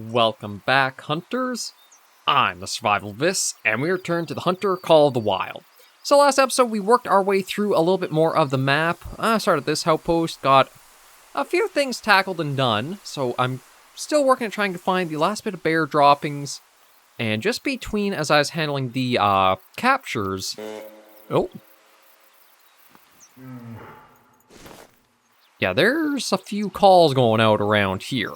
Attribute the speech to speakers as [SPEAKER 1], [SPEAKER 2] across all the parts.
[SPEAKER 1] Welcome back, hunters. I'm the Survivalist, and we return to the Hunter Call of the Wild. So last episode, we worked our way through a little bit more of the map. I started this outpost, got a few things tackled and done, so I'm still working at trying to find the last bit of bear droppings. And just between, as I was handling the captures... Oh. Yeah, there's a few calls going out around here.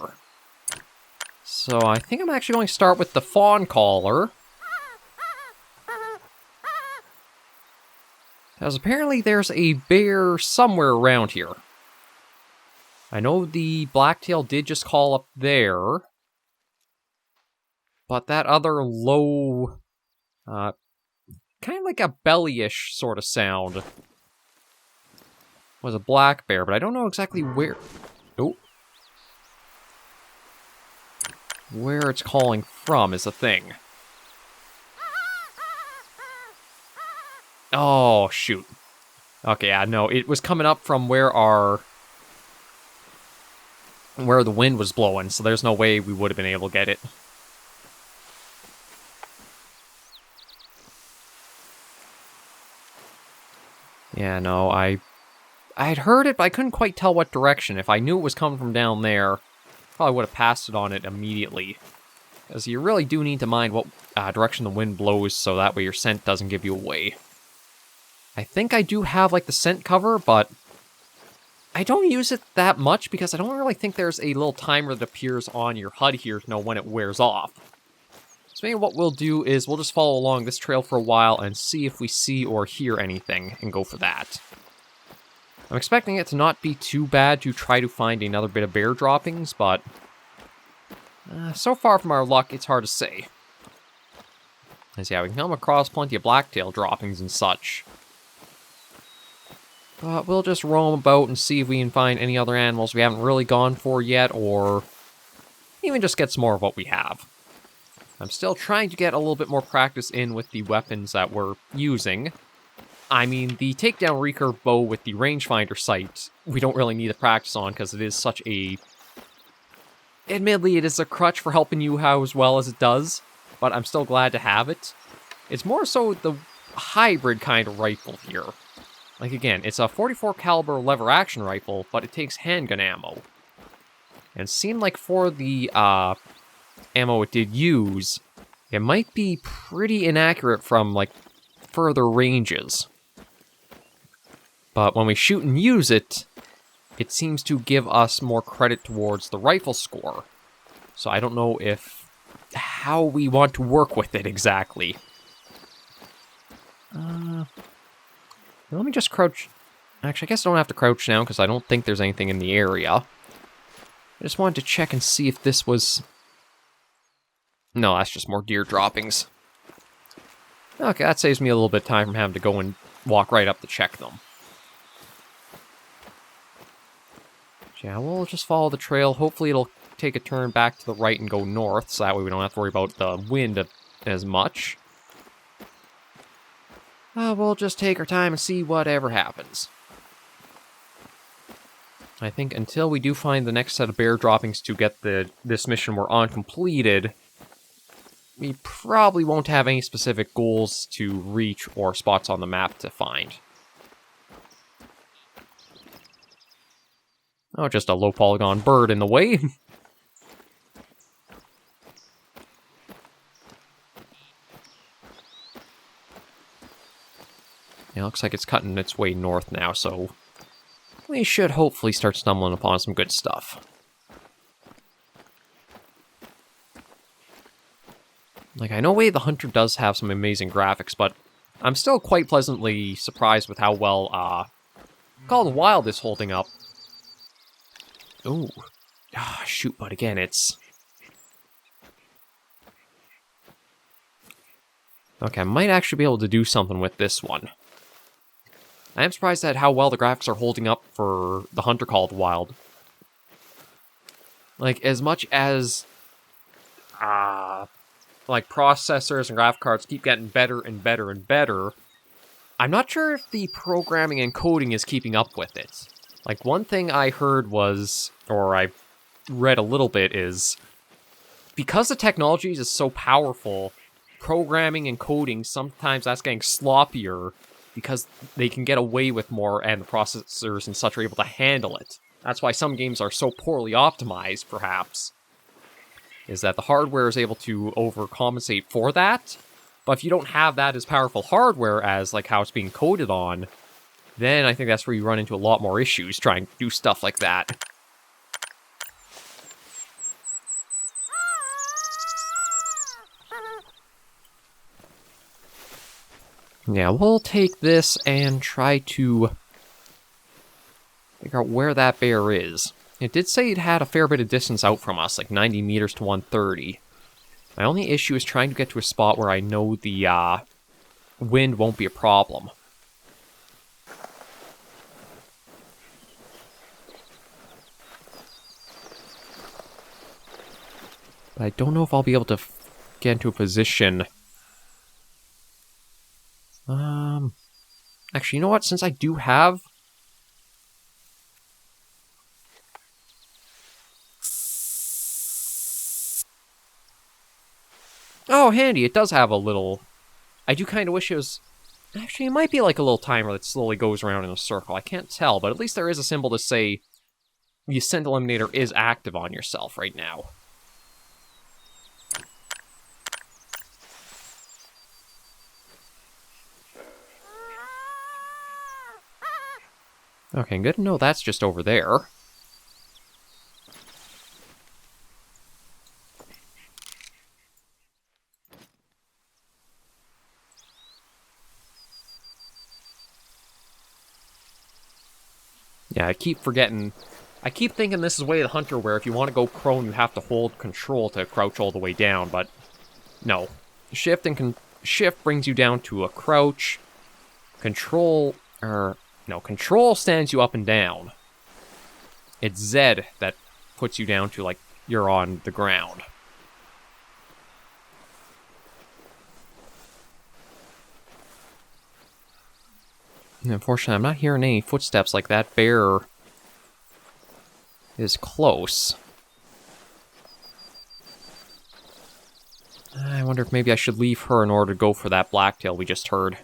[SPEAKER 1] So I think I'm actually going to start with the fawn caller. Because apparently there's a bear somewhere around here. I know the blacktail did just call up there. But that other low, kind of like a bellyish sort of sound, was a black bear, but I don't know exactly where. Oh. Where it's calling from is the thing. Oh, shoot. Okay, yeah, no, it was coming up from where the wind was blowing, so there's no way we would have been able to get it. Yeah, no, I'd heard it, but I couldn't quite tell what direction. If I knew it was coming from down there, probably would have passed it on it immediately. Because you really do need to mind what direction the wind blows, so that way your scent doesn't give you away. I think I do have, like, the scent cover, but I don't use it that much because I don't really think there's a little timer that appears on your HUD here to know when it wears off. So maybe what we'll do is we'll just follow along this trail for a while and see if we see or hear anything, and go for that. I'm expecting it to not be too bad to try to find another bit of bear droppings, but so far from our luck, it's hard to say. As yeah, we can come across plenty of blacktail droppings and such. But we'll just roam about and see if we can find any other animals we haven't really gone for yet, or even just get some more of what we have. I'm still trying to get a little bit more practice in with the weapons that we're using. I mean, the takedown recurve bow with the rangefinder sight, we don't really need to practice on because it is such a... Admittedly, it is a crutch for helping you how as well as it does, but I'm still glad to have it. It's more so the hybrid kind of rifle here. Like, again, it's a 44 caliber lever action rifle, but it takes handgun ammo. And it seemed like for the ammo it did use, it might be pretty inaccurate from, like, further ranges. But when we shoot and use it, it seems to give us more credit towards the rifle score. So I don't know how we want to work with it exactly. Let me just crouch. Actually, I guess I don't have to crouch now because I don't think there's anything in the area. I just wanted to check and see if this was... No, that's just more deer droppings. Okay, that saves me a little bit of time from having to go and walk right up to check them. Yeah, we'll just follow the trail. Hopefully it'll take a turn back to the right and go north, so that way we don't have to worry about the wind as much. We'll just take our time and see whatever happens. I think until we do find the next set of bear droppings to get this mission we're on completed, we probably won't have any specific goals to reach or spots on the map to find. Oh, just a low polygon bird in the way. Yeah, looks like it's cutting its way north now, so we should hopefully start stumbling upon some good stuff. Like, I know the Hunter does have some amazing graphics, but I'm still quite pleasantly surprised with how well Call of the Wild is holding up. Ooh. Ah, shoot, but again, it's... Okay, I might actually be able to do something with this one. I am surprised at how well the graphics are holding up for the Hunter Call of the Wild. Like, as much as... like, processors and graphic cards keep getting better and better and better, I'm not sure if the programming and coding is keeping up with it. Like, one thing I heard was, or I read a little bit, is because the technology is so powerful, programming and coding, sometimes that's getting sloppier because they can get away with more and the processors and such are able to handle it. That's why some games are so poorly optimized, perhaps, is that the hardware is able to overcompensate for that. But if you don't have that as powerful hardware as like how it's being coded on, then I think that's where you run into a lot more issues trying to do stuff like that. Yeah, we'll take this and try to figure out where that bear is. It did say it had a fair bit of distance out from us, like 90 meters to 130. My only issue is trying to get to a spot where I know the wind won't be a problem. But I don't know if I'll be able to get into a position. Actually, you know what? Since I do have... Oh, handy. It does have a little... I do kind of wish it was... Actually, it might be like a little timer that slowly goes around in a circle. I can't tell, but at least there is a symbol to say the Ascent Eliminator is active on yourself right now. Okay, good to know that's just over there. Yeah, I keep forgetting. I keep thinking this is way of the Hunter where if you want to go prone, you have to hold control to crouch all the way down, but no. Shift and shift brings you down to a crouch. Control, no, control stands you up and down. It's Z that puts you down to, like, you're on the ground. And unfortunately, I'm not hearing any footsteps like that bear is close. I wonder if maybe I should leave her in order to go for that blacktail we just heard.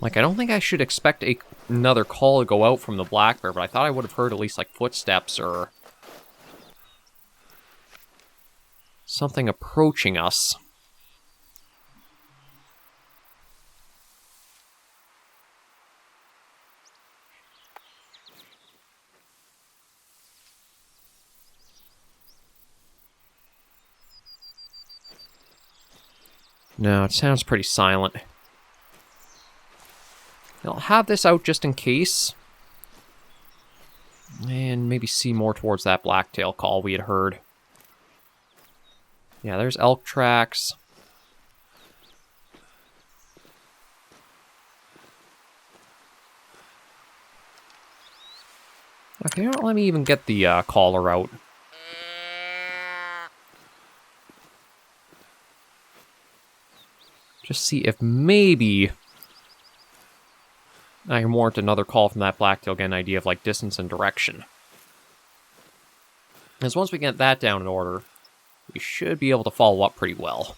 [SPEAKER 1] Like, I don't think I should expect another call to go out from the black bear, but I thought I would have heard at least, like, footsteps or something approaching us. No, it sounds pretty silent. I'll have this out just in case. And maybe see more towards that blacktail call we had heard. Yeah, there's elk tracks. Okay, don't let me even get the caller out. Just see if maybe I can warrant another call from that blacktail, get an idea of, like, distance and direction. Because once we get that down in order, we should be able to follow up pretty well.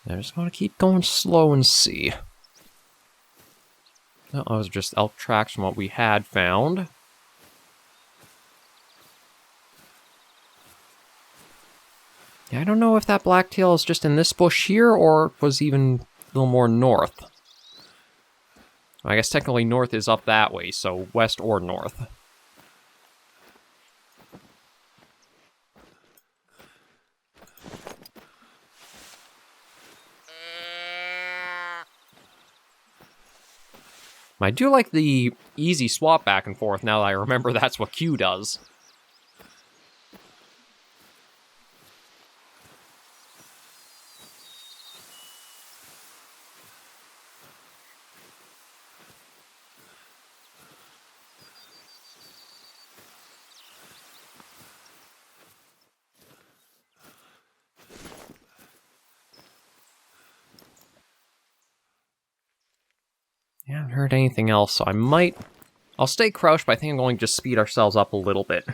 [SPEAKER 1] I just want to keep going slow and see. No, those are just elk tracks from what we had found. Yeah, I don't know if that blacktail is just in this bush here or was even a little more north. I guess technically north is up that way, so west or north. I do like the easy swap back and forth now that I remember that's what Q does. I haven't heard anything else, so I'll stay crouched, but I think I'm going to just speed ourselves up a little bit.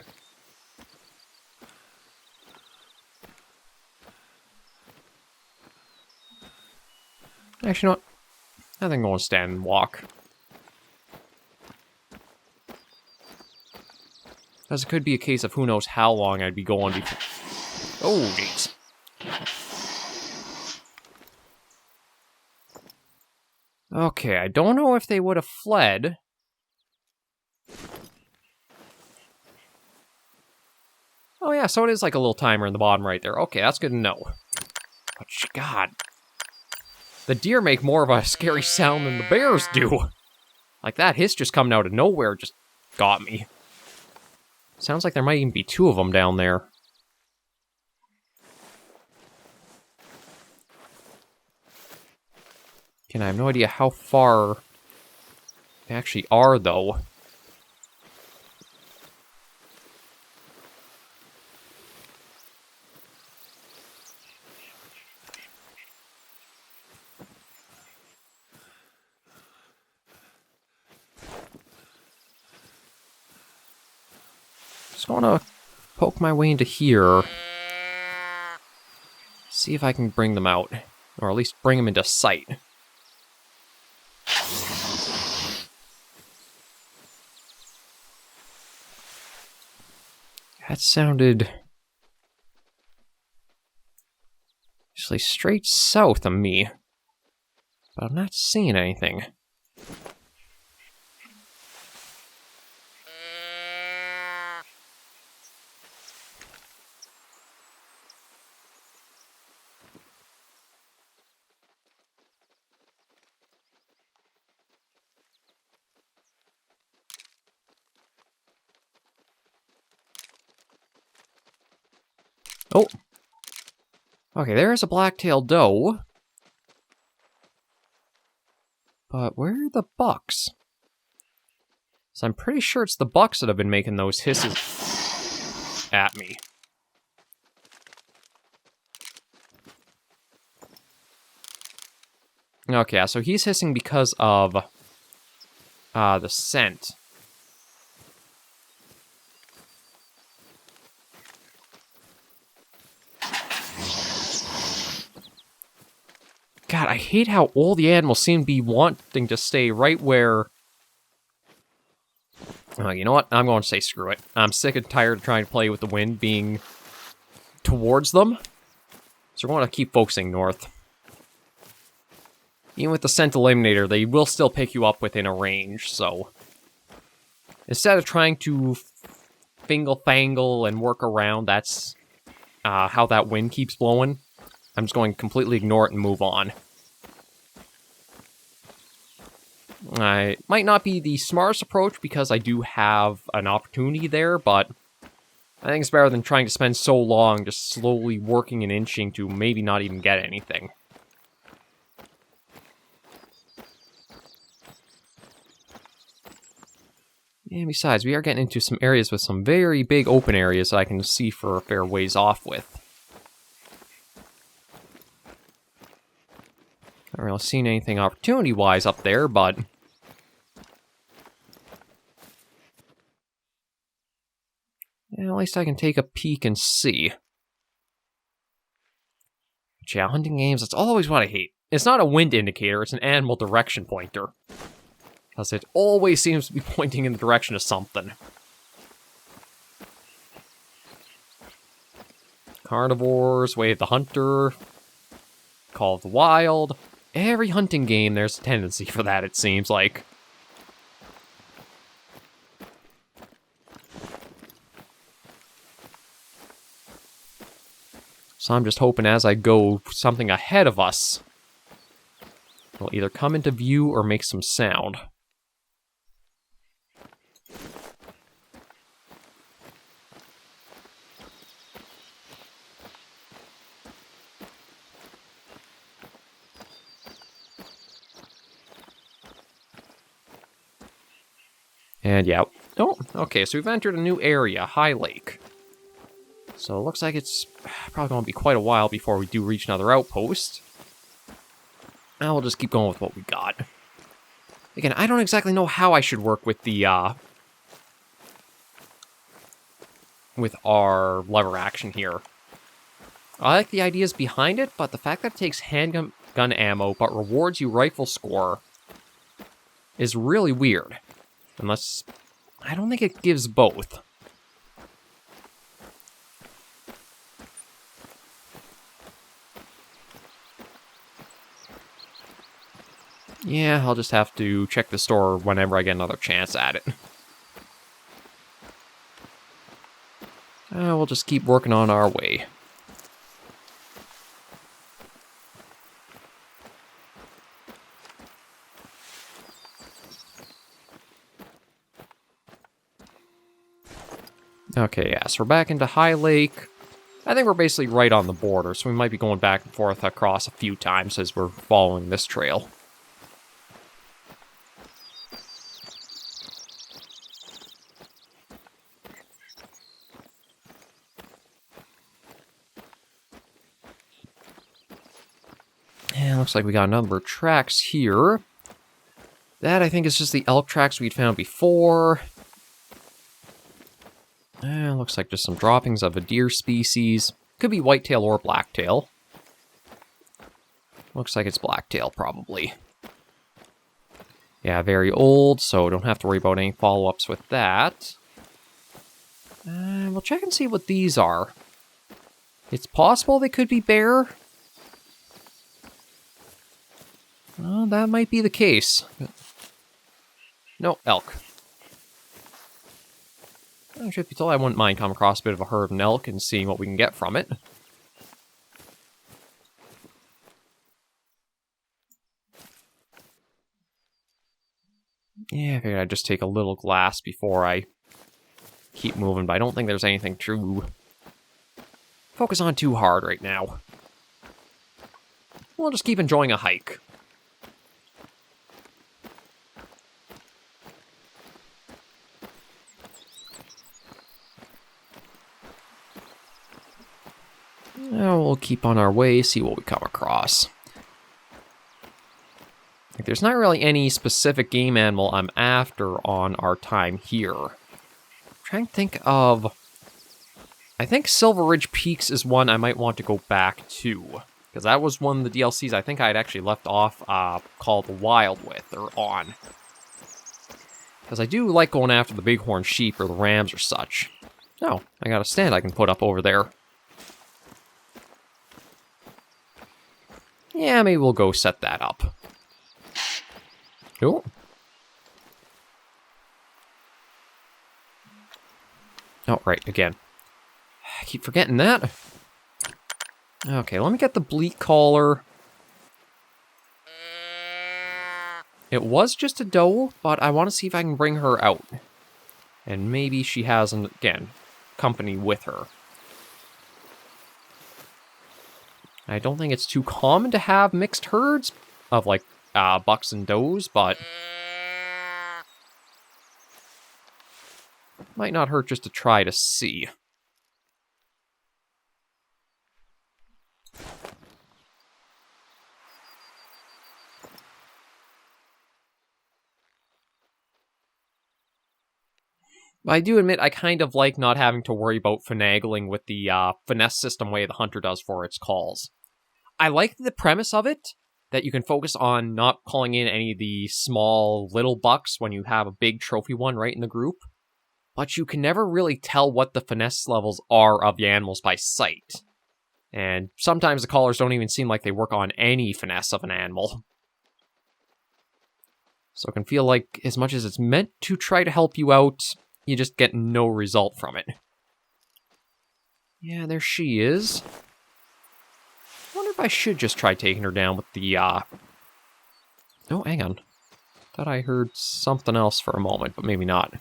[SPEAKER 1] Actually, you know what? I think I'm going to stand and walk. Because it could be a case of who knows how long I'd be going before... Oh, jeez. Okay, I don't know if they would have fled. Oh yeah, so it is like a little timer in the bottom right there. Okay, that's good to know. But God, the deer make more of a scary sound than the bears do. Like that hiss just coming out of nowhere just got me. Sounds like there might even be two of them down there. And I have no idea how far they actually are, though. Just want to poke my way into here. See if I can bring them out. Or at least bring them into sight. That sounded... actually straight south of me. But I'm not seeing anything. Oh! Okay, there's a black-tailed doe. But where are the bucks? So I'm pretty sure it's the bucks that have been making those hisses at me. Okay, so he's hissing because of the scent. God, I hate how all the animals seem to be wanting to stay right where... Oh, you know what? I'm going to say screw it. I'm sick and tired of trying to play with the wind being towards them. So we're going to keep focusing north. Even with the scent eliminator, they will still pick you up within a range, so... Instead of trying to fingle-fangle and work around, that's how that wind keeps blowing. I'm just going to completely ignore it and move on. I might not be the smartest approach because I do have an opportunity there, but I think it's better than trying to spend so long just slowly working and inching to maybe not even get anything. And besides, we are getting into some areas with some very big open areas that I can see for a fair ways off with. I haven't really seen anything opportunity-wise up there, but... yeah, at least I can take a peek and see. But yeah, hunting games, that's always what I hate. It's not a wind indicator, it's an animal direction pointer. Because it always seems to be pointing in the direction of something. Carnivores, Way of the Hunter, Call of the Wild. Every hunting game, there's a tendency for that, it seems like. So I'm just hoping as I go, something ahead of us will either come into view or make some sound. And yeah. Oh, okay, so we've entered a new area, High Lake. So it looks like it's probably going to be quite a while before we do reach another outpost. Now we'll just keep going with what we got. Again, I don't exactly know how I should work with the, with our lever action here. I like the ideas behind it, but the fact that it takes handgun ammo but rewards you rifle score is really weird. Unless, I don't think it gives both. Yeah, I'll just have to check the store whenever I get another chance at it. We'll just keep working on our way. Okay, yeah, so we're back into High Lake. I think we're basically right on the border, so we might be going back and forth across a few times as we're following this trail. Yeah, looks like we got a number of tracks here. That, I think, is just the elk tracks we'd found before. Looks like just some droppings of a deer species. Could be whitetail or blacktail. Looks like it's blacktail, probably. Yeah, very old, so don't have to worry about any follow-ups with that. We'll check and see what these are. It's possible they could be bear. Well, that might be the case. No, elk. Truth be told, I wouldn't mind coming across a bit of a herd of an elk and seeing what we can get from it. Yeah, I figured I'd just take a little glass before I keep moving, but I don't think there's anything to focus on too hard right now. We'll just keep enjoying a hike. Now we'll keep on our way, see what we come across. Like, there's not really any specific game animal I'm after on our time here. I'm trying to think of... I think Silver Ridge Peaks is one I might want to go back to. Because that was one of the DLCs I think I had actually left off called The Wild with, or on. Because I do like going after the bighorn sheep or the rams or such. Oh, I got a stand I can put up over there. Yeah, maybe we'll go set that up. Cool. Oh, right, again. I keep forgetting that. Okay, let me get the bleat collar. It was just a doe, but I want to see if I can bring her out. And maybe she has, again, company with her. I don't think it's too common to have mixed herds of, like, bucks and does, but might not hurt just to try to see. But I do admit I kind of like not having to worry about finagling with the finesse system way the hunter does for its calls. I like the premise of it, that you can focus on not calling in any of the small little bucks when you have a big trophy one right in the group, but you can never really tell what the finesse levels are of the animals by sight. And sometimes the callers don't even seem like they work on any finesse of an animal. So it can feel like, as much as it's meant to try to help you out, you just get no result from it. Yeah, there she is. I wonder if I should just try taking her down with the, Oh, hang on. Thought I heard something else for a moment, but maybe not.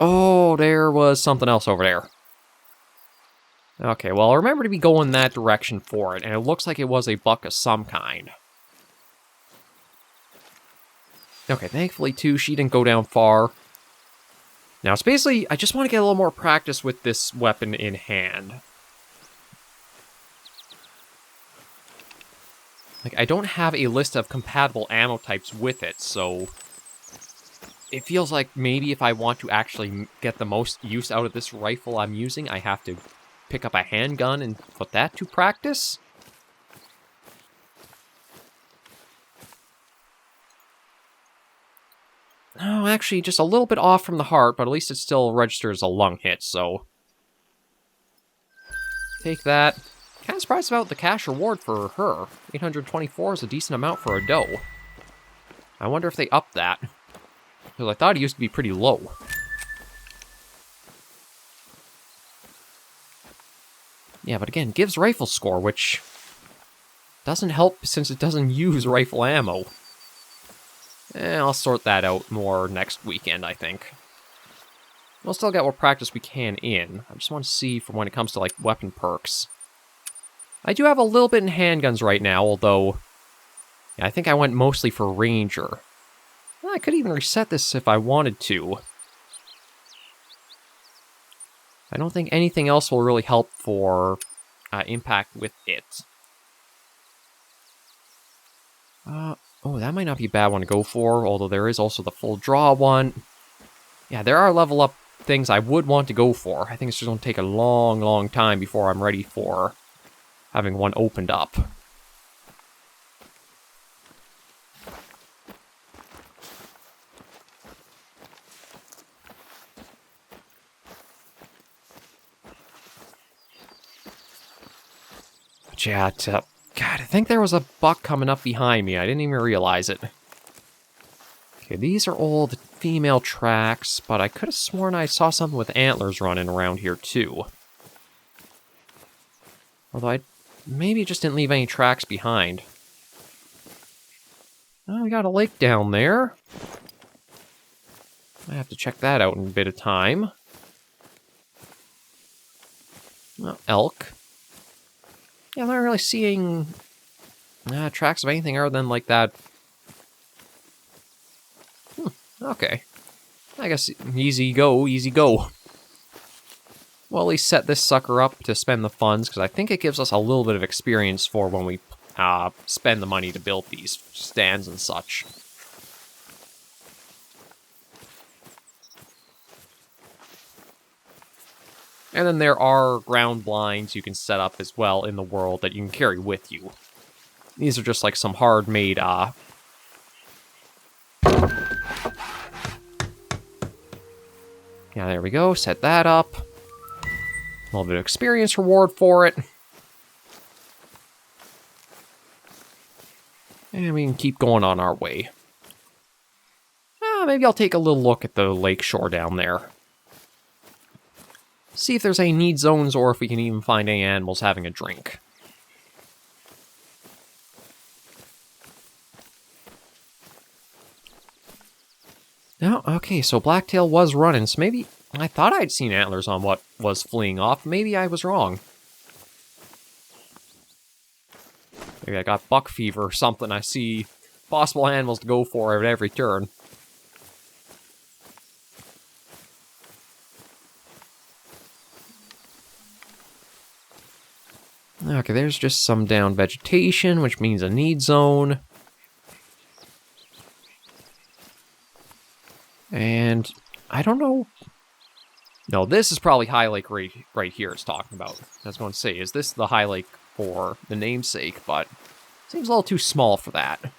[SPEAKER 1] Oh, there was something else over there. Okay, well, I'll remember to be going that direction for it, and it looks like it was a buck of some kind. Okay, thankfully, too, she didn't go down far. Now, it's basically, I just want to get a little more practice with this weapon in hand. Like, I don't have a list of compatible ammo types with it, so it feels like maybe if I want to actually get the most use out of this rifle I'm using, I have to pick up a handgun and put that to practice. No, actually, just a little bit off from the heart, but at least it still registers a lung hit, so take that. Kind of surprised about the cash reward for her. 824 is a decent amount for a doe. I wonder if they upped that, because I thought it used to be pretty low. Yeah, but again, gives rifle score, which doesn't help since it doesn't use rifle ammo. I'll sort that out more next weekend, I think. We'll still get what practice we can in. I just want to see from when it comes to, like, weapon perks. I do have a little bit in handguns right now, although yeah, I think I went mostly for Ranger. Well, I could even reset this if I wanted to. I don't think anything else will really help for impact with it. Oh, that might not be a bad one to go for, although there is also the full draw one. Yeah, there are level up things I would want to go for. I think it's just going to take a long, long time before I'm ready for having one opened up. But yeah, God, I think there was a buck coming up behind me. I didn't even realize it. Okay, these are all the female tracks, but I could have sworn I saw something with antlers running around here too. Although I maybe just didn't leave any tracks behind. Oh, we got a lake down there. I have to check that out in a bit of time. Oh, elk. Yeah, I'm not really seeing tracks of anything other than like that. Okay. I guess easy go, easy go. Well, at least set this sucker up to spend the funds, because I think it gives us a little bit of experience for when we spend the money to build these stands and such. And then there are ground blinds you can set up as well in the world that you can carry with you. These are just like some hard-made, Yeah, there we go. Set that up. A little bit of experience reward for it. And we can keep going on our way. Maybe I'll take a little look at the lake shore down there. See if there's any need zones or if we can even find any animals having a drink. Oh, okay, so Blacktail was running, so maybe I thought I'd seen antlers on what was fleeing off. Maybe I was wrong. Maybe I got buck fever or something. I see possible animals to go for at every turn. Okay, there's just some down vegetation, which means a need zone. And I don't know. No, this is probably High Lake right here it's talking about. I was going to say, is this the High Lake for the namesake? But it seems a little too small for that.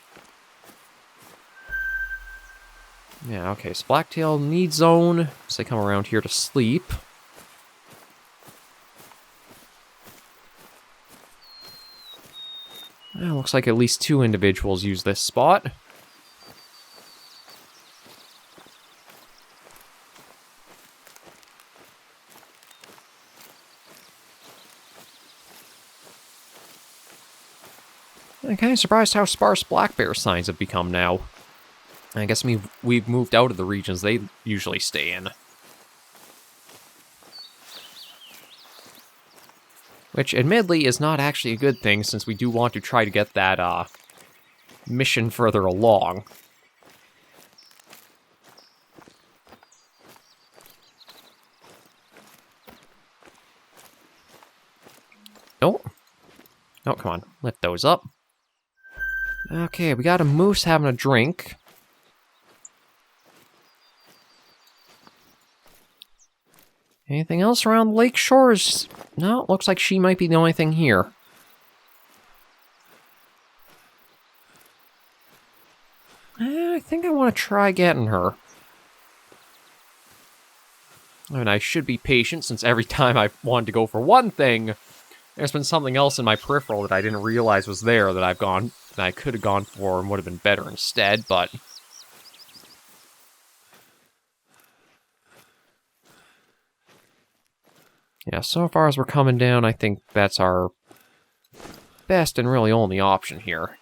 [SPEAKER 1] Yeah, okay, so Blacktail need zone. So they come around here to sleep. Well, looks like at least 2 individuals use this spot. I'm kind of surprised how sparse black bear signs have become now. I guess we've moved out of the regions they usually stay in. Which, admittedly, is not actually a good thing, since we do want to try to get that, mission further along. Oh. Oh, come on. Lift those up. Okay, we got a moose having a drink. Anything else around the lake shores? No, looks like she might be the only thing here. I think I want to try getting her. I mean, I should be patient, since every time I wanted to go for one thing, there's been something else in my peripheral that I didn't realize was there that I could have gone for and would have been better instead, but... yeah, so far as we're coming down, I think that's our best and really only option here.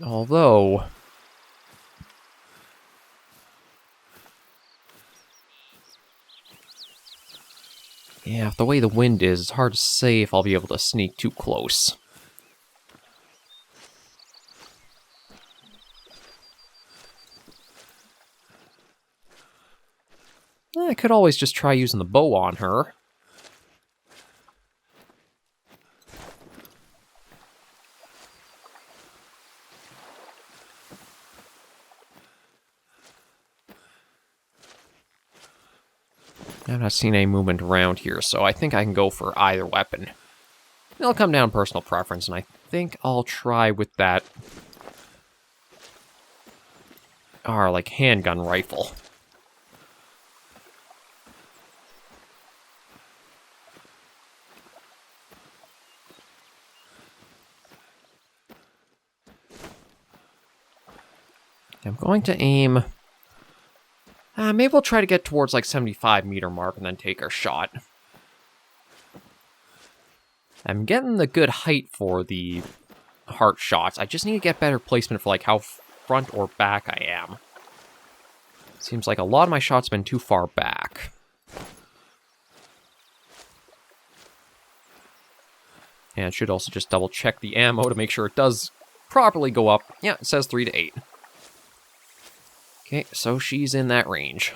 [SPEAKER 1] Although... yeah, the way the wind is, it's hard to say if I'll be able to sneak too close. I could always just try using the bow on her. I've not seen any movement around here, so I think I can go for either weapon. It'll come down to personal preference, and I think I'll try with that... our, like, handgun rifle. I'm going to aim... maybe we'll try to get towards, like, 75-meter mark and then take our shot. I'm getting the good height for the heart shots. I just need to get better placement for, like, how front or back I am. Seems like a lot of my shots have been too far back. And I should also just double-check the ammo to make sure it does properly go up. Yeah, it says 3 to 8. Okay, so she's in that range.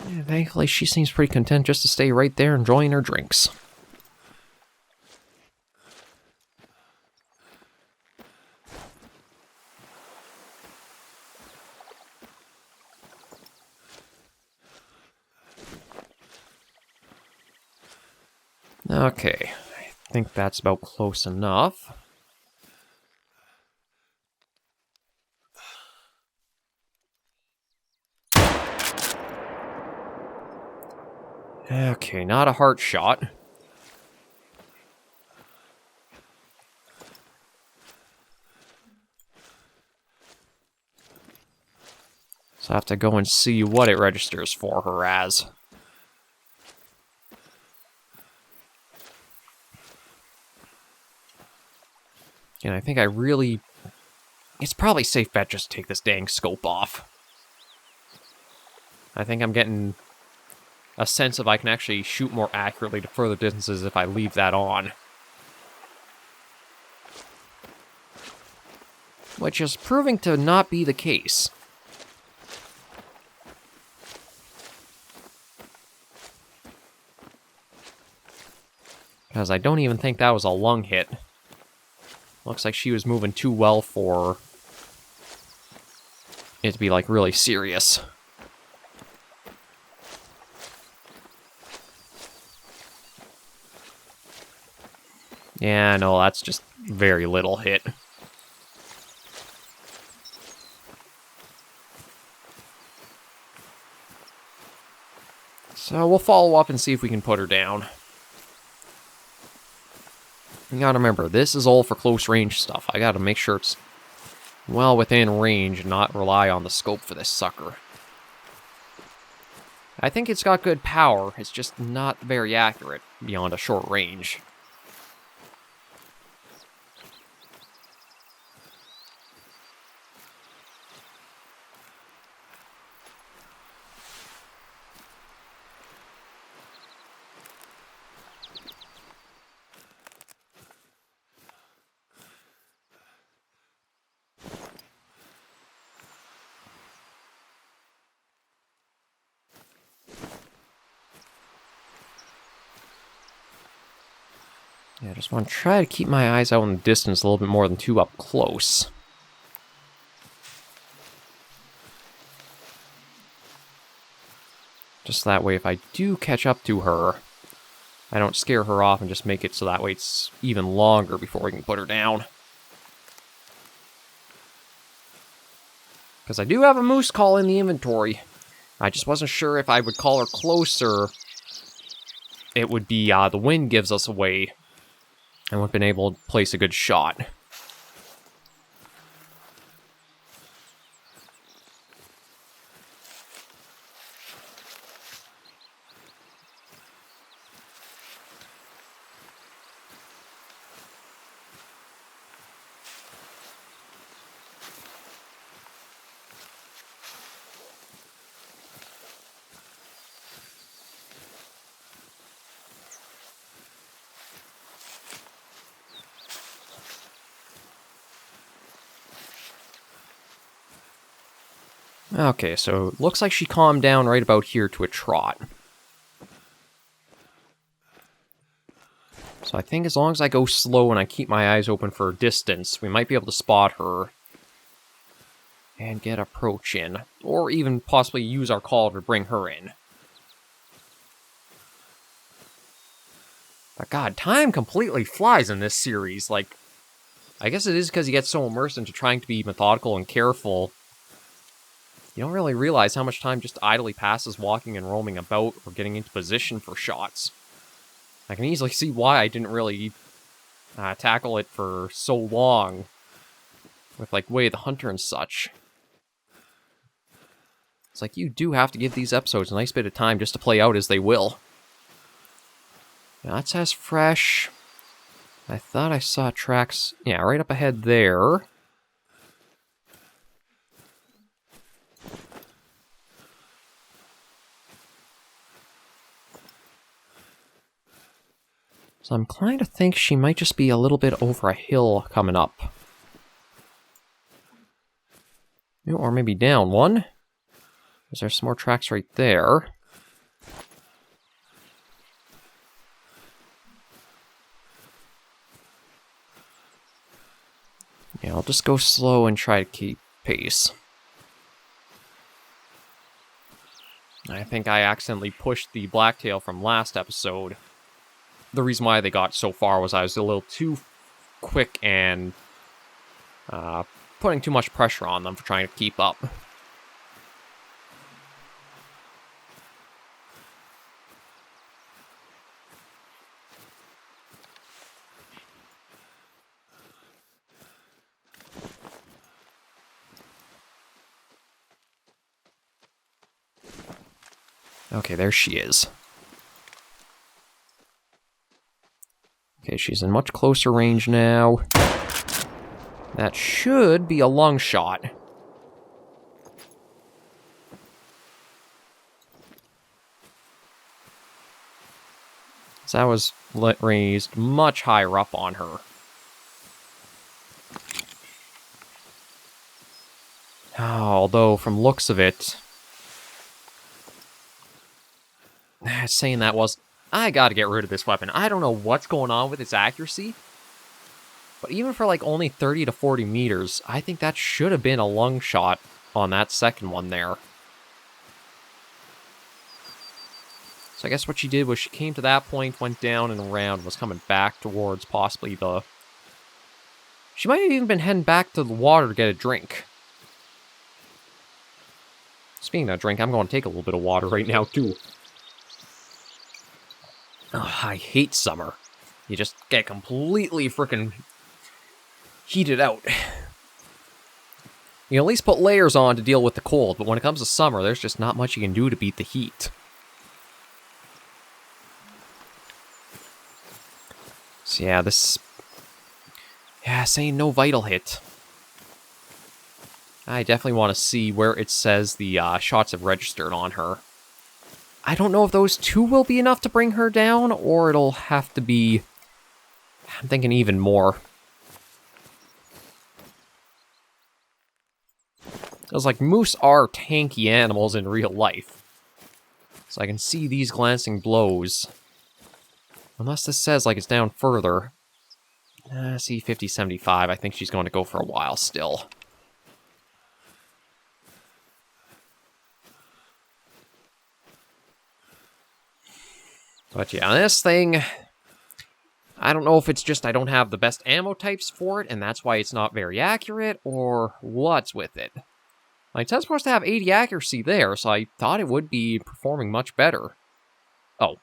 [SPEAKER 1] Yeah, thankfully, she seems pretty content just to stay right there enjoying her drinks. Okay, I think that's about close enough. Okay, not a heart shot. So I have to go and see what it registers for her as. And I think I really... it's probably a safe bet just to take this dang scope off. I think I'm getting a sense of I can actually shoot more accurately to further distances if I leave that on. Which is proving to not be the case. Because I don't even think that was a lung hit. Looks like she was moving too well for it to be, like, really serious. Yeah, no, that's just very little hit. So we'll follow up and see if we can put her down. You gotta remember, this is all for close range stuff. I gotta make sure it's well within range and not rely on the scope for this sucker. I think it's got good power, it's just not very accurate beyond a short range. Yeah, I just want to try to keep my eyes out in the distance a little bit more than too up close. Just that way, if I do catch up to her, I don't scare her off and just make it so that way it's even longer before we can put her down. Because I do have a moose call in the inventory. I just wasn't sure if I would call her closer. It would be, the wind gives us away. And would have been able to place a good shot. Okay, so it looks like she calmed down right about here to a trot. So I think as long as I go slow and I keep my eyes open for a distance, we might be able to spot her and get approach in. Or even possibly use our call to bring her in. But god, time completely flies in this series. Like, I guess it is because you get so immersed into trying to be methodical and careful. You don't really realize how much time just idly passes walking and roaming about or getting into position for shots. I can easily see why I didn't really tackle it for so long with, like, Way of the Hunter and such. It's like you do have to give these episodes a nice bit of time just to play out as they will. Now, that's as fresh. I thought I saw tracks, yeah, right up ahead there. So I'm inclined to think she might just be a little bit over a hill coming up. Or maybe down one. Is there some more tracks right there? Yeah, I'll just go slow and try to keep pace. I think I accidentally pushed the blacktail from last episode. The reason why they got so far was I was a little too quick and putting too much pressure on them for trying to keep up. Okay, there she is. Okay, she's in much closer range now. That should be a lung shot. So that was raised much higher up on her. Although, from looks of it, saying that was, I gotta get rid of this weapon. I don't know what's going on with its accuracy. But even for like only 30 to 40 meters, I think that should have been a lung shot on that second one there. So I guess what she did was she came to that point, went down and around, was coming back towards possibly the... She might have even been heading back to the water to get a drink. Speaking of drink, I'm going to take a little bit of water right now too. Oh, I hate summer. You just get completely freaking heated out. You at least put layers on to deal with the cold, but when it comes to summer, there's just not much you can do to beat the heat. So yeah, this... Yeah, saying no vital hit. I definitely want to see where it says the shots have registered on her. I don't know if those two will be enough to bring her down, or it'll have to be... I'm thinking even more. Because, like, moose are tanky animals in real life. So I can see these glancing blows. Unless this says, like, it's down further. See, 50, 75. I think she's going to go for a while still. But yeah, this thing... I don't know if it's just I don't have the best ammo types for it, and that's why it's not very accurate, or what's with it. Like, it's supposed to have 80 accuracy there, so I thought it would be performing much better. Oh.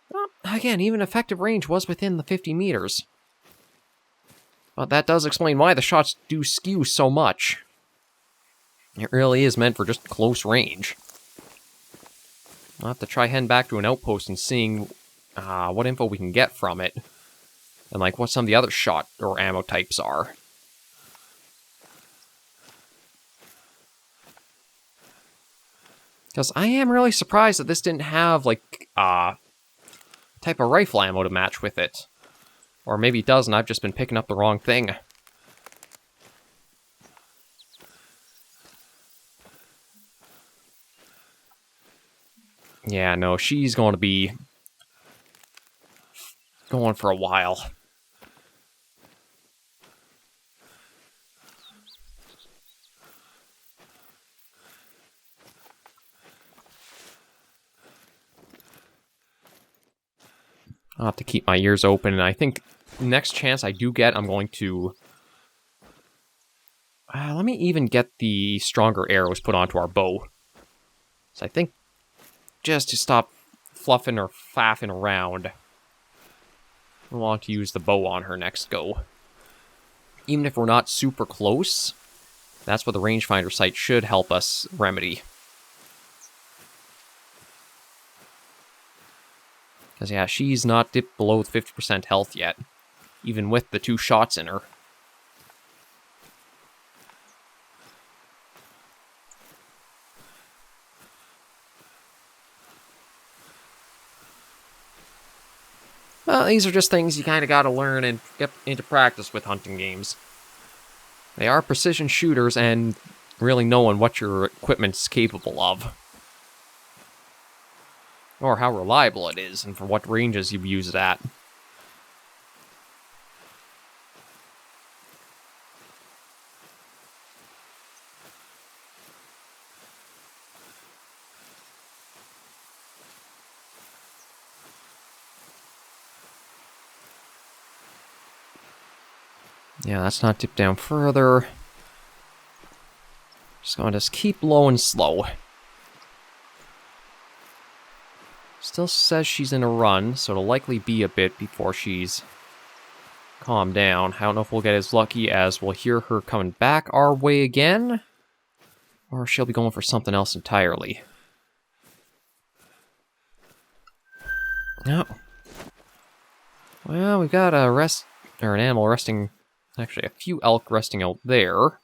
[SPEAKER 1] Well, again, even effective range was within the 50 meters. But that does explain why the shots do skew so much. It really is meant for just close range. I'll have to try heading back to an outpost and seeing what info we can get from it. And, like, what some of the other shot or ammo types are. Because I am really surprised that this didn't have, like, type of rifle ammo to match with it. Or maybe it does, and I've just been picking up the wrong thing. Yeah, no, she's going to be going for a while. I'll have to keep my ears open, and I think next chance I do get, I'm going to... let me even get the stronger arrows put onto our bow. So I think just to stop fluffing or faffing around, I want to use the bow on her next go. Even if we're not super close, that's what the rangefinder sight should help us remedy. Because, yeah, she's not dipped below 50% health yet, even with the 2 shots in her. Well, these are just things you kind of got to learn and get into practice with hunting games. They are precision shooters and really knowing what your equipment's capable of. Or how reliable it is, and for what ranges you use it at. Yeah, that's not dipped down further. Just going to keep low and slow. Still says she's in a run, so it'll likely be a bit before she's calmed down. I don't know if we'll get as lucky as we'll hear her coming back our way again, or she'll be going for something else entirely. No. Well, we've got a rest, or an animal resting, actually a few elk resting out there.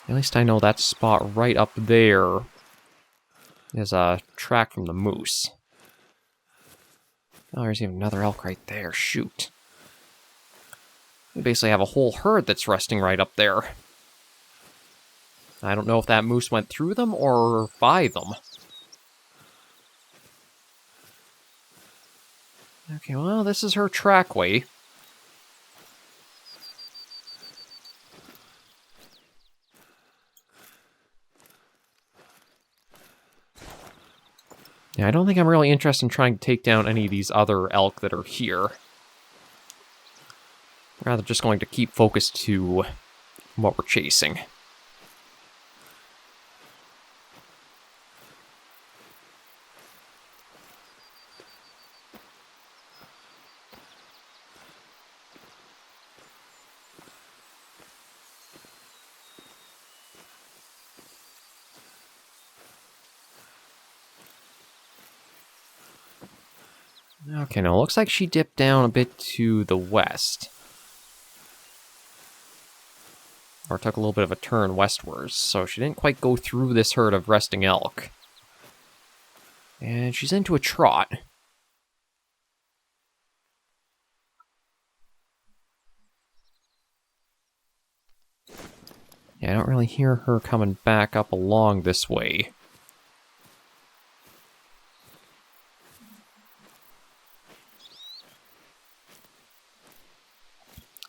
[SPEAKER 1] At least I know that spot right up there is a track from the moose. Oh, there's even another elk right there. Shoot. We basically have a whole herd that's resting right up there. I don't know if that moose went through them or by them. Okay, well, this is her trackway. Yeah, I don't think I'm really interested in trying to take down any of these other elk that are here. Rather just going to keep focused to what we're chasing. Okay, now it looks like she dipped down a bit to the west. Or took a little bit of a turn westwards, so she didn't quite go through this herd of resting elk. And she's into a trot. Yeah, I don't really hear her coming back up along this way.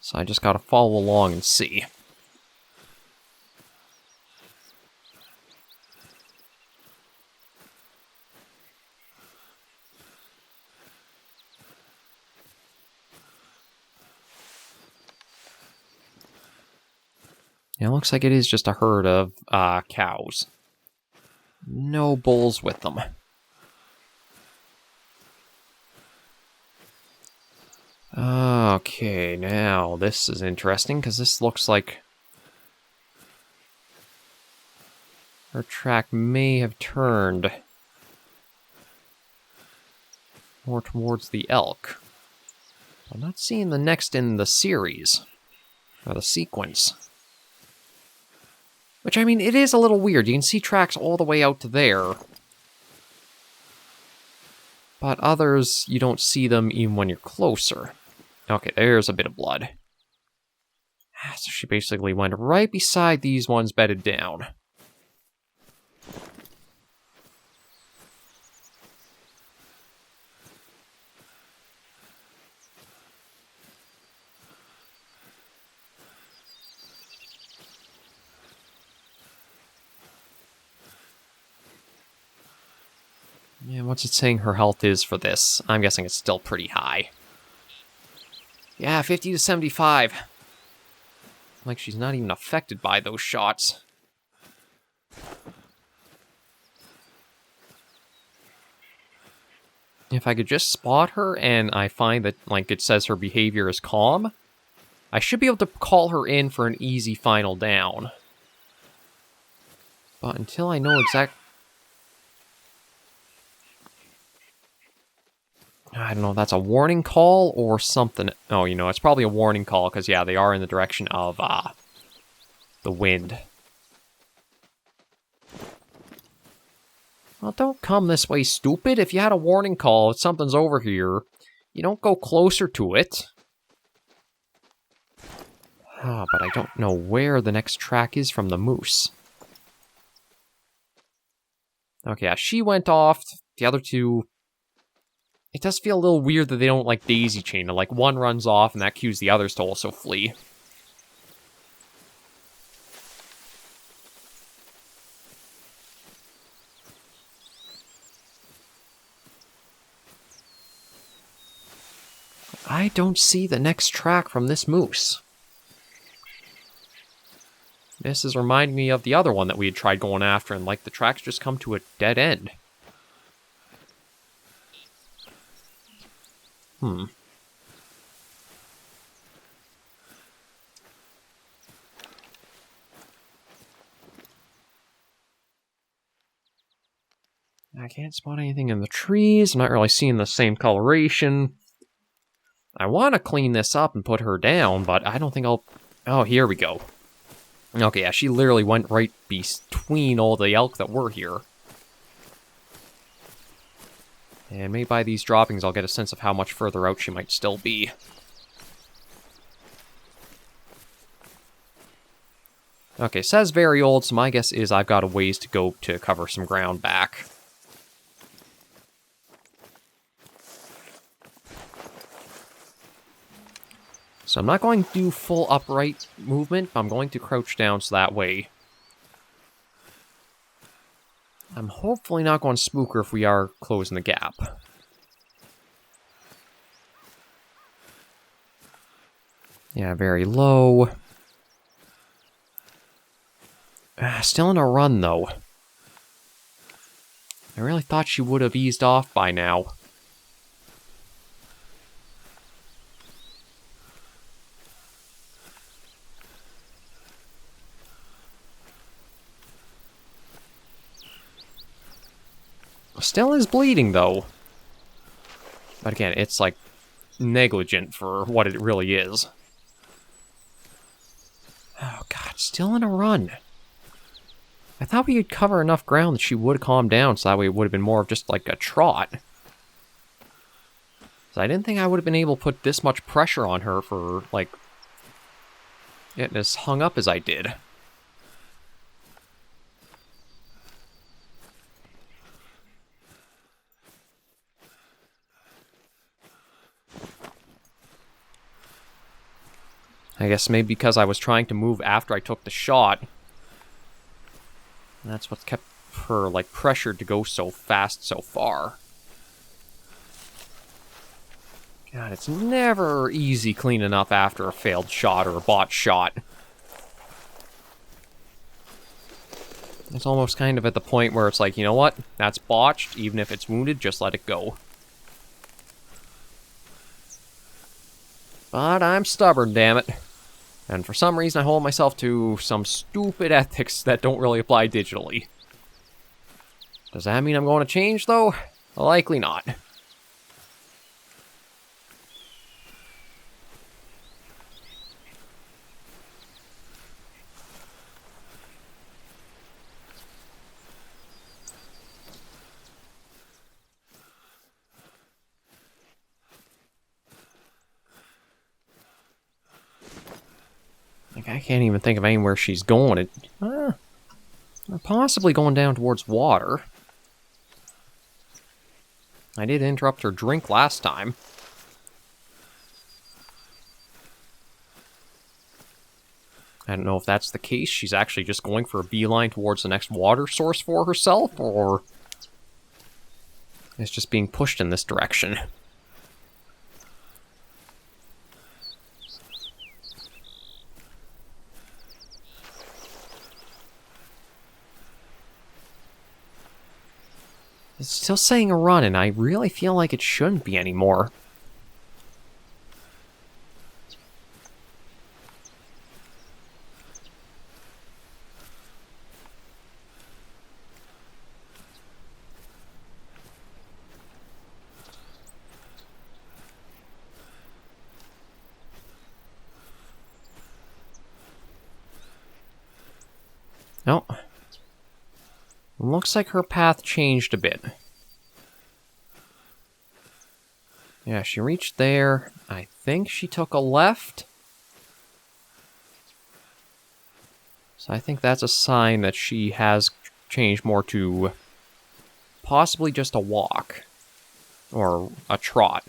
[SPEAKER 1] So I just gotta follow along and see. Yeah, it looks like it is just a herd of cows. No bulls with them. Okay, now this is interesting, because this looks like her track may have turned more towards the elk. I'm not seeing the next in the series, or the sequence. Which, I mean, it is a little weird. You can see tracks all the way out to there. But others, you don't see them even when you're closer. Okay, there's a bit of blood. So she basically went right beside these ones bedded down. Yeah, what's it saying her health is for this? I'm guessing it's still pretty high. Yeah, 50 to 75. Like she's not even affected by those shots. If I could just spot her and I find that, like, it says her behavior is calm, I should be able to call her in for an easy final down. But until I know I don't know if that's a warning call or something. Oh, you know, it's probably a warning call, because, yeah, they are in the direction of, the wind. Well, don't come this way, stupid. If you had a warning call, if something's over here, you don't go closer to it. But I don't know where the next track is from the moose. Okay, yeah, she went off. The other two... It does feel a little weird that they don't, like, daisy chain. Like, one runs off, and that cues the others to also flee. I don't see the next track from this moose. This is reminding me of the other one that we had tried going after, and, like, the tracks just come to a dead end. I can't spot anything in the trees. I'm not really seeing the same coloration. I want to clean this up and put her down, but I don't think I'll... Oh, here we go. Okay, yeah, she literally went right between all the elk that were here. And maybe by these droppings I'll get a sense of how much further out she might still be. Okay, says very old, so my guess is I've got a ways to go to cover some ground back. So I'm not going to do full upright movement, I'm going to crouch down so that way. I'm hopefully not going to spook her if we are closing the gap. Yeah, very low. Still in a run, though. I really thought she would have eased off by now. Still is bleeding, though. But again, it's like negligent for what it really is. Oh god, still in a run. I thought we could cover enough ground that she would calm down, so that way it would have been more of just like a trot. So I didn't think I would have been able to put this much pressure on her for, like, getting as hung up as I did. I guess maybe because I was trying to move after I took the shot. That's what kept her, like, pressured to go so fast so far. God, it's never easy cleaning up after a failed shot or a bot shot. It's almost kind of at the point where it's like, you know what? That's botched. Even if it's wounded, just let it go. But I'm stubborn, damn it. And for some reason, I hold myself to some stupid ethics that don't really apply digitally. Does that mean I'm going to change, though? Likely not. Like, I can't even think of anywhere she's going. Possibly going down towards water. I did interrupt her drink last time. I don't know if that's the case. She's actually just going for a beeline towards the next water source for herself, or it's just being pushed in this direction. It's still saying a run, and I really feel like it shouldn't be anymore. No. Looks like her path changed a bit. Yeah, she reached there. I think she took a left. So I think that's a sign that she has changed more to possibly just a walk. Or a trot.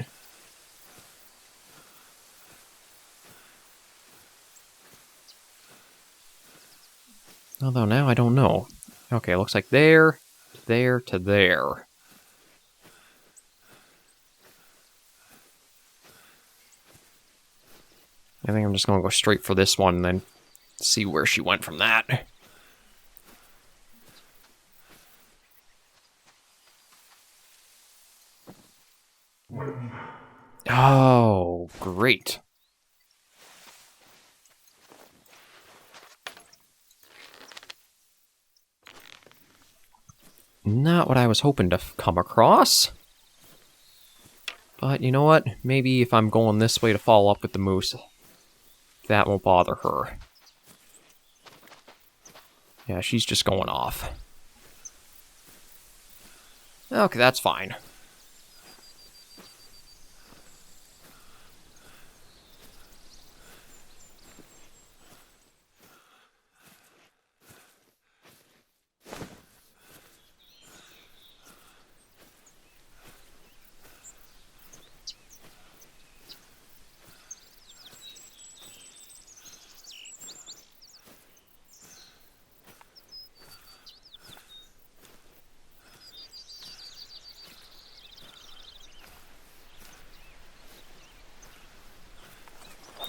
[SPEAKER 1] Although now I don't know. Okay, looks like there to there. I think I'm just going to go straight for this one and then see where she went from that. Oh, great. Not what I was hoping to come across. But you know what? Maybe if I'm going this way to follow up with the moose, that won't bother her. Yeah, she's just going off. Okay, that's fine.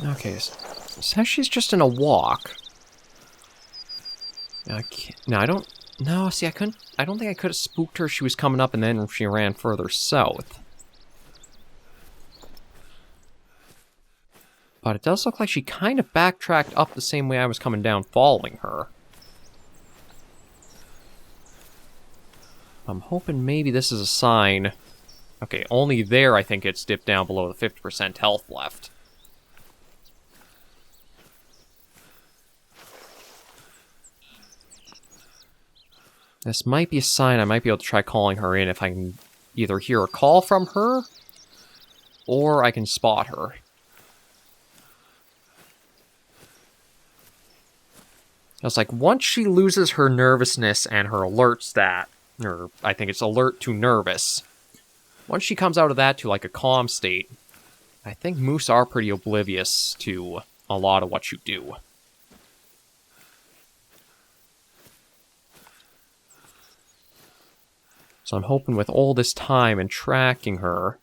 [SPEAKER 1] Okay, says she's just in a walk. No, I don't... No, see, I don't think I could have spooked her. She was coming up and then she ran further south. But it does look like she kind of backtracked up the same way I was coming down following her. I'm hoping maybe this is a sign Okay, only there I think it's dipped down below the 50% health left. This might be a sign I might be able to try calling her in if I can either hear a call from her, or I can spot her. It's like, once she loses her nervousness and her alert stat, or I think it's alert to nervous, once she comes out of that to like a calm state, I think moose are pretty oblivious to a lot of what you do. So I'm hoping with all this time and tracking her,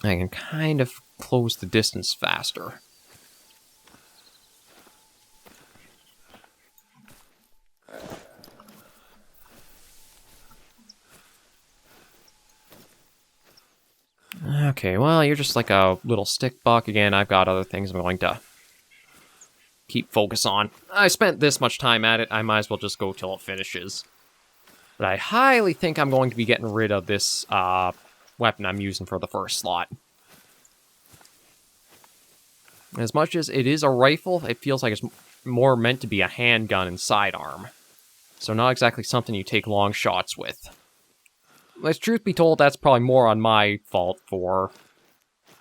[SPEAKER 1] I can kind of close the distance faster. Okay, well, you're just like a little stick buck. Again, I've got other things I'm going to keep focus on. I spent this much time at it, I might as well just go till it finishes. But I highly think I'm going to be getting rid of this weapon I'm using for the first slot. As much as it is a rifle, it feels like it's more meant to be a handgun and sidearm. So not exactly something you take long shots with. As truth be told, that's probably more on my fault for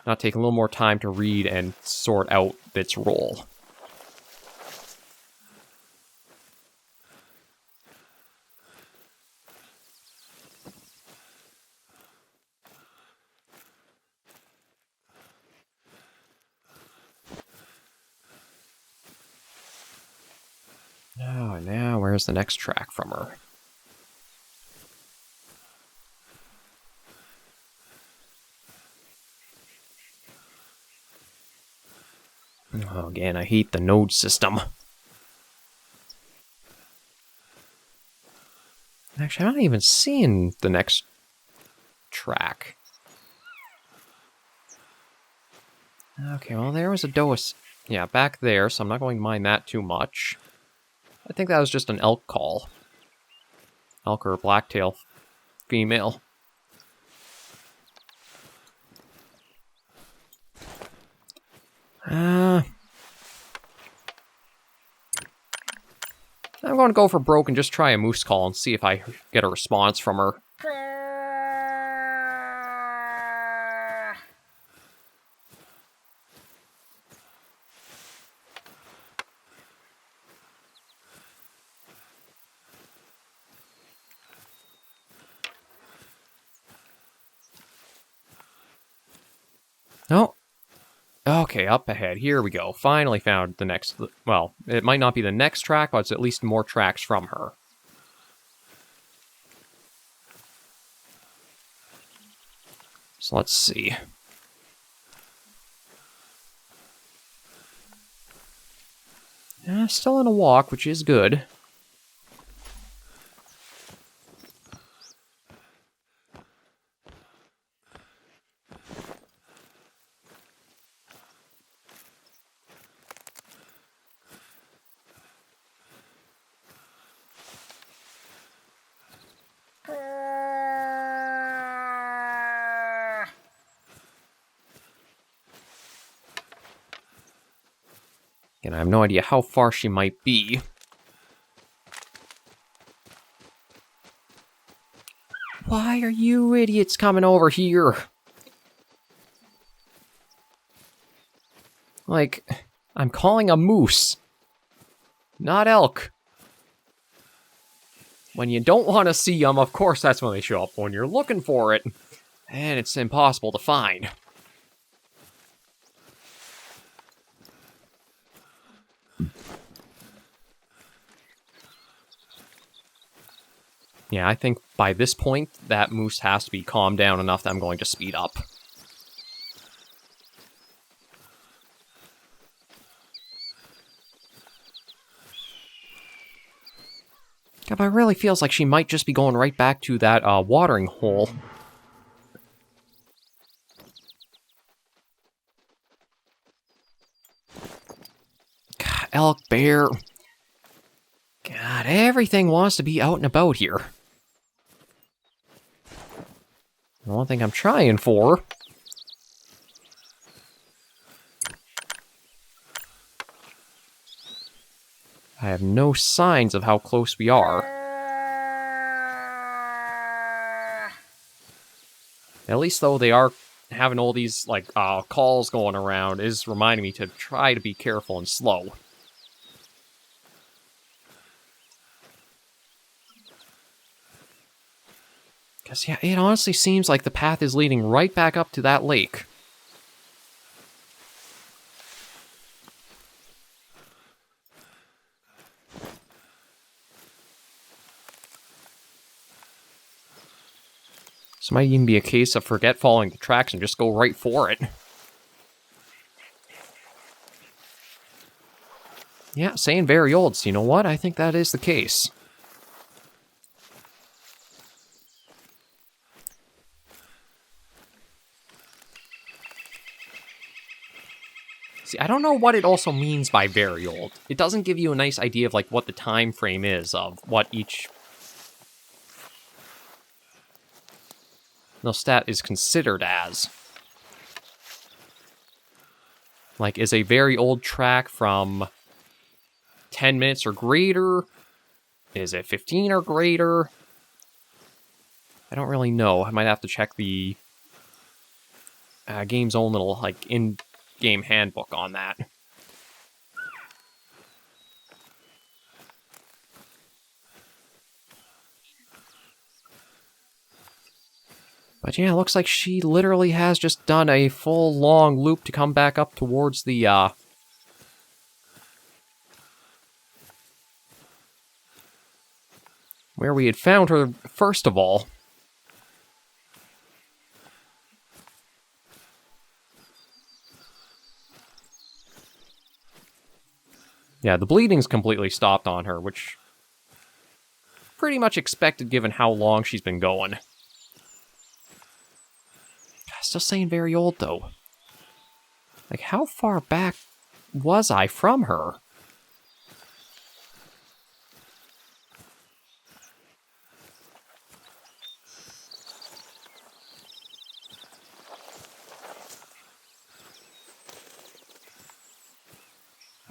[SPEAKER 1] not taking a little more time to read and sort out its role. Oh, now where's the next track from her? Oh, again, I hate the node system. Actually, I'm not even seeing the next track. Okay, well, there was a doe. Yeah, back there, so I'm not going to mind that too much. I think that was just an elk call. Elk or blacktail female. I'm going to go for broke and just try a moose call and see if I get a response from her. Oh. Okay, up ahead. Here we go. Finally found the next... Well, it might not be the next track, but it's at least more tracks from her. So let's see. Still in a walk, which is good. And I have no idea how far she might be. Why are you idiots coming over here? Like, I'm calling a moose, not elk. When you don't want to see them, of course that's when they show up. When you're looking for it, and it's impossible to find. Yeah, I think by this point, that moose has to be calmed down enough that I'm going to speed up. Yeah, but it really feels like she might just be going right back to that watering hole. God, elk, bear. God, everything wants to be out and about here. The one thing I'm trying for... I have no signs of how close we are. At least, though, they are having all these, like, calls going around is reminding me to try to be careful and slow. Because, yeah, it honestly seems like the path is leading right back up to that lake. This might even be a case of forget following the tracks and just go right for it. Yeah, saying very old, so you know what? I think that is the case. See, I don't know what it also means by very old. It doesn't give you a nice idea of, like, what the time frame is of what each... stat is considered as. Like, is a very old track from 10 minutes or greater? Is it 15 or greater? I don't really know. I might have to check the game's own little, like, in-game handbook on that. But yeah, it looks like she literally has just done a full long loop to come back up towards the, where we had found her first of all. Yeah, the bleeding's completely stopped on her, which... pretty much expected given how long she's been going. Still saying very old, though. Like, how far back was I from her?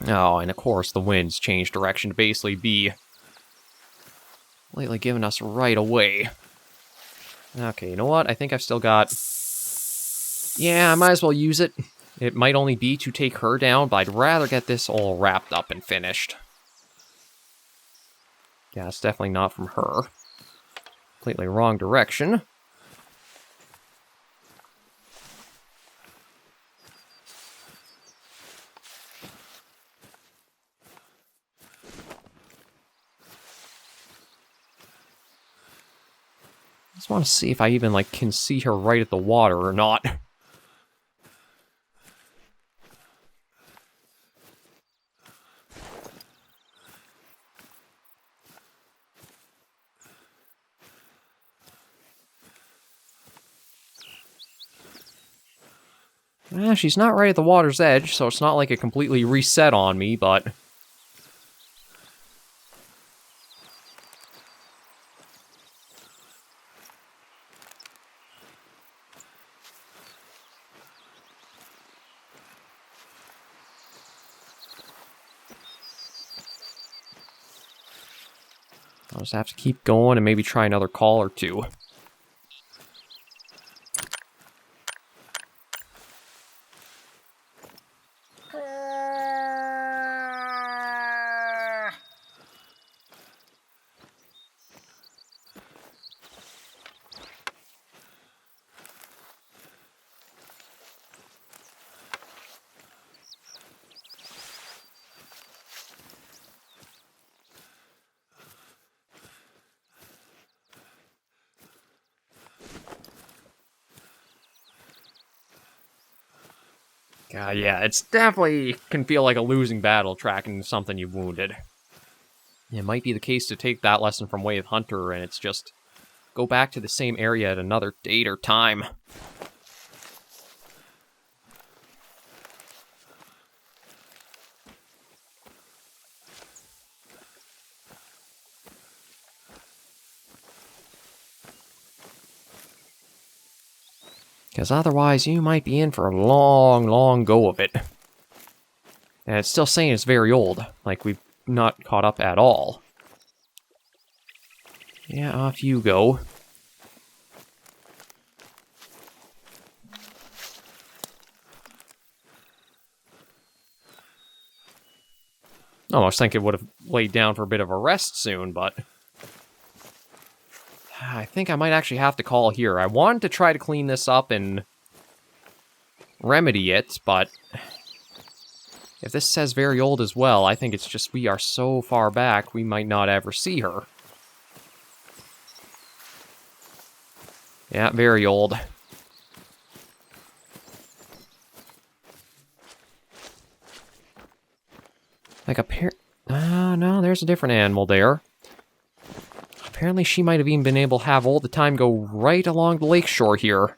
[SPEAKER 1] Oh, and of course the wind's changed direction to basically be lately giving us right away. Okay, you know what? I think I've still got... yeah, I might as well use it. It might only be to take her down, but I'd rather get this all wrapped up and finished. Yeah, it's definitely not from her. Completely wrong direction. I just want to see if I even, like, can see her right at the water or not. She's not right at the water's edge, so it's not like it completely reset on me, but... I'll just have to keep going and maybe try another call or two. Yeah, it's definitely can feel like a losing battle tracking something you've wounded. It might be the case to take that lesson from Way of Hunter, and it's just go back to the same area at another date or time. Because otherwise, you might be in for a long, long go of it. And it's still saying it's very old. Like, we've not caught up at all. Yeah, off you go. Almost think it would have laid down for a bit of a rest soon, but... I think I might actually have to call here. I wanted to try to clean this up and remedy it, but... if this says very old as well, I think it's just we are so far back, we might not ever see her. Yeah, very old. Like a pair... no, there's a different animal there. Apparently she might have even been able to have all the time go right along the lakeshore here.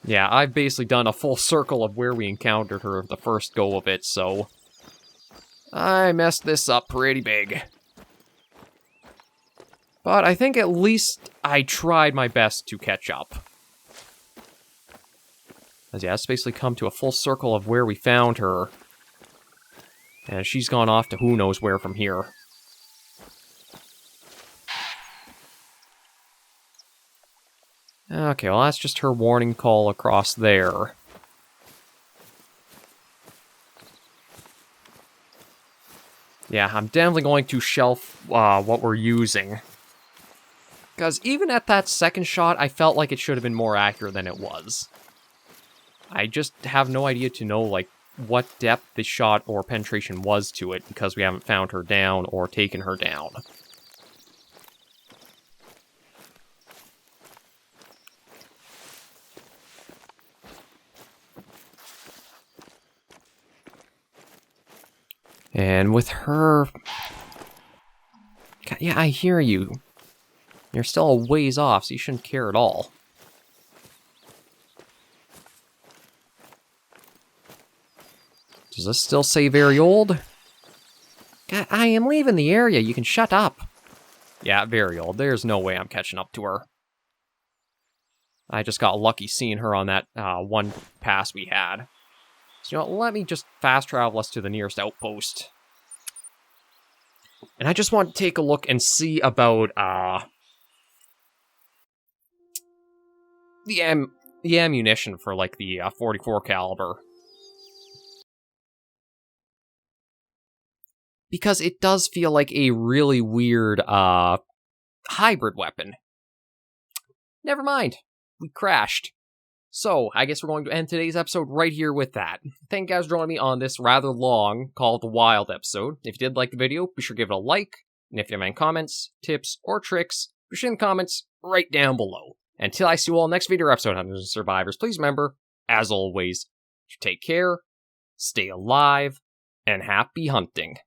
[SPEAKER 1] Yeah, I've basically done a full circle of where we encountered her the first go of it, so... I messed this up pretty big. But I think at least I tried my best to catch up. As yeah, it's basically come to a full circle of where we found her. And she's gone off to who knows where from here. Okay, well that's just her warning call across there. Yeah, I'm definitely going to shelf what we're using. Because even at that second shot, I felt like it should have been more accurate than it was. I just have no idea to know, like, what depth the shot or penetration was to it, because we haven't found her down or taken her down. And with her... God, yeah, I hear you. You're still a ways off, so you shouldn't care at all. Does this still say very old? God, I am leaving the area, you can shut up. Yeah, very old. There's no way I'm catching up to her. I just got lucky seeing her on that one pass we had. So, you know what, let me just fast travel us to the nearest outpost. And I just want to take a look and see about, the ammunition for, like, the 44 caliber. Because it does feel like a really weird, hybrid weapon. Never mind. We crashed. So, I guess we're going to end today's episode right here with that. Thank you guys for joining me on this rather long Call of the Wild episode. If you did like the video, be sure to give it a like. And if you have any comments, tips, or tricks, be sure in the comments right down below. Until I see you all next video episode, Hunters and Survivors, please remember, as always, to take care, stay alive, and happy hunting.